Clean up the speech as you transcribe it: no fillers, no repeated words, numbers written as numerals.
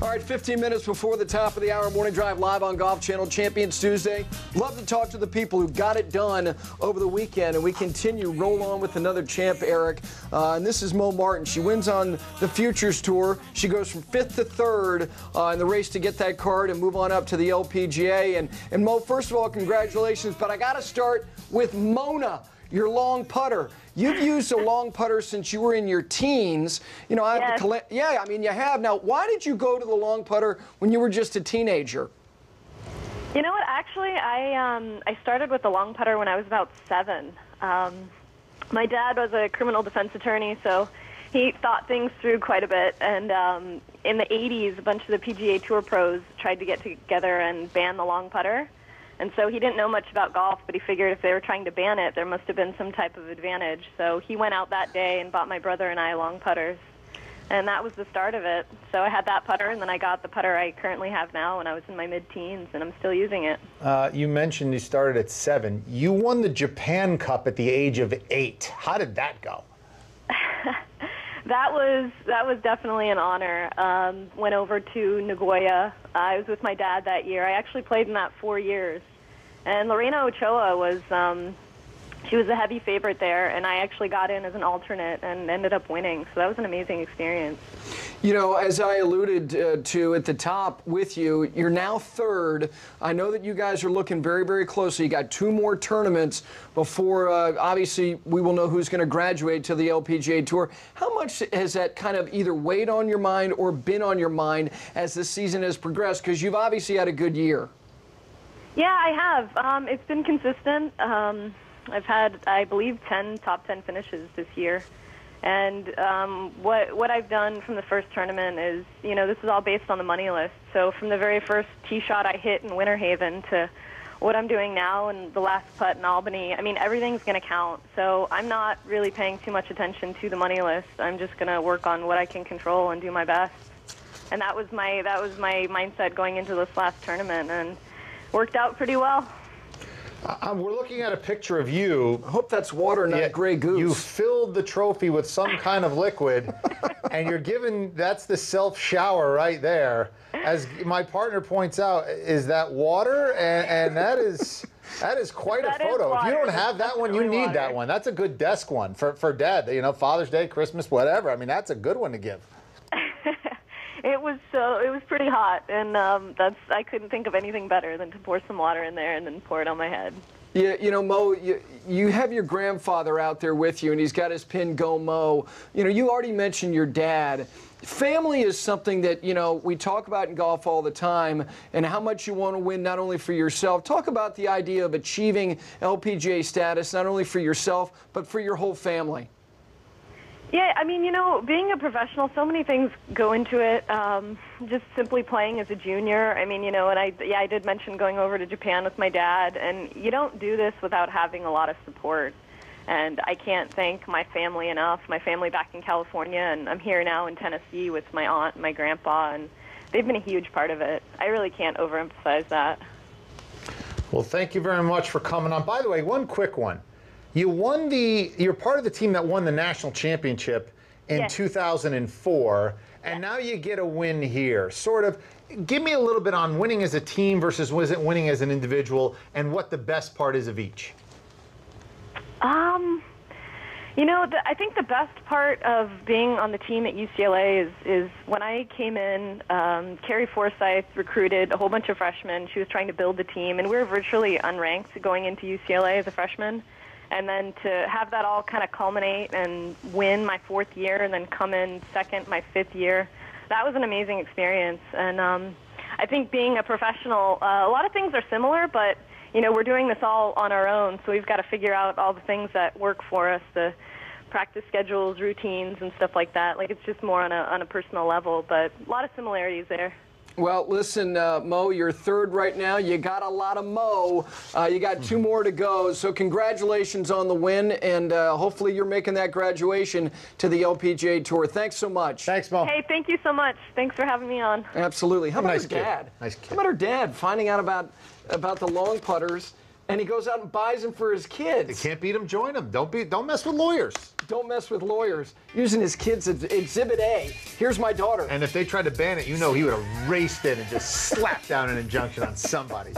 All right, 15 minutes before the top of the hour, Morning Drive live on Golf Channel, Champions Tuesday. Love to talk to the people who got it done over the weekend, and we continue roll on with another champ, Eric. And this is Mo Martin. She wins on the Futures Tour. She goes from 5th to 3rd in the race to get that card and move on up to the LPGA. And Mo, first of all, congratulations. But I got to start with Mona, your long putter. You've used a long putter since you were in your teens. You know, Yes. yeah, I mean, you have. Now, why did you go to the long putter when you were just a teenager? You know what? Actually, I started with the long putter when I was about 7. My dad was a criminal defense attorney, so he thought things through quite a bit. And in the 80s, a bunch of the PGA Tour pros tried to get together and ban the long putter. And so he didn't know much about golf, but he figured if they were trying to ban it, there must have been some type of advantage. So he went out that day and bought my brother and I long putters. And that was the start of it. So I had that putter, and then I got the putter I currently have now when I was in my mid-teens, and I'm still using it. You mentioned you started at 7. You won the Japan Cup at the age of 8. How did that go? That was definitely an honor. Went over to Nagoya. I was with my dad that year. I actually played in that 4 years. And Lorena Ochoa was, she was a heavy favorite there, and I actually got in as an alternate and ended up winning. So that was an amazing experience. You know, as I alluded to at the top with you, you're now 3rd. I know that you guys are looking very, very closely. You got 2 more tournaments before, obviously, we will know who's going to graduate to the LPGA Tour. How much has that kind of either weighed on your mind or been on your mind as the season has progressed? Because you've obviously had a good year. Yeah, I have. It's been consistent. I've had, I believe, 10 top 10 finishes this year. And what I've done from the first tournament is, you know, this is all based on the money list. So from the very first tee shot I hit in Winter Haven to what I'm doing now and the last putt in Albany, I mean, everything's going to count. So I'm not really paying too much attention to the money list. I'm just going to work on what I can control and do my best. And that was my mindset going into this last tournament, and worked out pretty well. We're looking at a picture of you. I hope that's water, not Grey Goose. You filled the trophy with some kind of liquid, and you're given, that's the self-shower right there. As my partner points out, is that water? And that is quite a photo. If you don't have that one, you need that one. That's a good desk one for Dad. You know, Father's Day, Christmas, whatever. I mean, that's a good one to give. It was pretty hot, and I couldn't think of anything better than to pour some water in there and then pour it on my head. Yeah, you know, Mo, you have your grandfather out there with you, and he's got his pin, Go Mo. You know, you already mentioned your dad. Family is something that, you know, we talk about in golf all the time, and how much you want to win not only for yourself. Talk about the idea of achieving LPGA status, not only for yourself, but for your whole family. Yeah, I mean, you know, being a professional, so many things go into it. Just simply playing as a junior. I mean, you know, and I did mention going over to Japan with my dad, and you don't do this without having a lot of support. And I can't thank my family enough, my family back in California, and I'm here now in Tennessee with my aunt and my grandpa, and they've been a huge part of it. I really can't overemphasize that. Well, thank you very much for coming on. By the way, one quick one. You're part of the team that won the national championship in 2004, and now you get a win here. Sort of, give me a little bit on winning as a team versus winning as an individual, and what the best part is of each. You know, I think the best part of being on the team at UCLA is when I came in, Carrie Forsyth recruited a whole bunch of freshmen. She was trying to build the team, and we were virtually unranked going into UCLA as a freshman. And then to have that all kind of culminate and win my 4th year and then come in second my 5th year, that was an amazing experience. And I think being a professional, a lot of things are similar, but, you know, we're doing this all on our own, so we've got to figure out all the things that work for us, the practice schedules, routines, and stuff like that. Like, it's just more on a personal level, but a lot of similarities there. Well, listen, Mo, you're 3rd right now. You got a lot of Mo. You got 2 more to go. So congratulations on the win, and hopefully you're making that graduation to the LPGA Tour. Thanks so much. Thanks, Mo. Hey, thank you so much. Thanks for having me on. Absolutely. How about Nice her kid. dad? Nice kid. How about her dad finding out about the long putters, and he goes out and buys them for his kids? You can't beat them, join them. Don't mess with lawyers. don't mess with lawyers, using his kids as Exhibit A. Here's my daughter. And if they tried to ban it, you know he would have raced in and just slapped down an injunction on somebody.